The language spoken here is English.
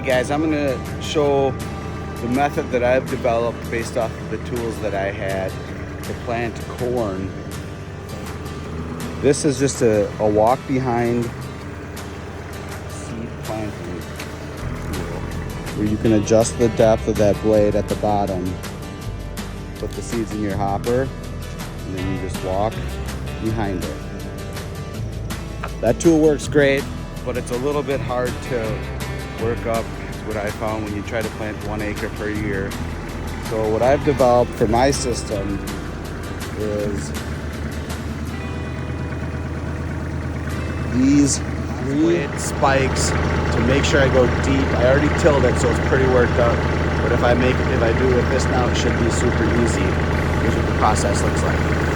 Alright guys, I'm gonna show the method that I've developed based off of the tools that I had to plant corn. This is just a walk behind seed planting tool where you can adjust the depth of that blade at the bottom. Put the seeds in your hopper and then you just walk behind it. That tool works great, but it's a little bit hard to work up. Is what I found when you try to plant 1 acre per year. So what I've developed for my system is these 3 spikes to make sure I go deep. I already tilled it, so it's pretty worked up. But if I do it with this now, it should be super easy. Here's what the process looks like.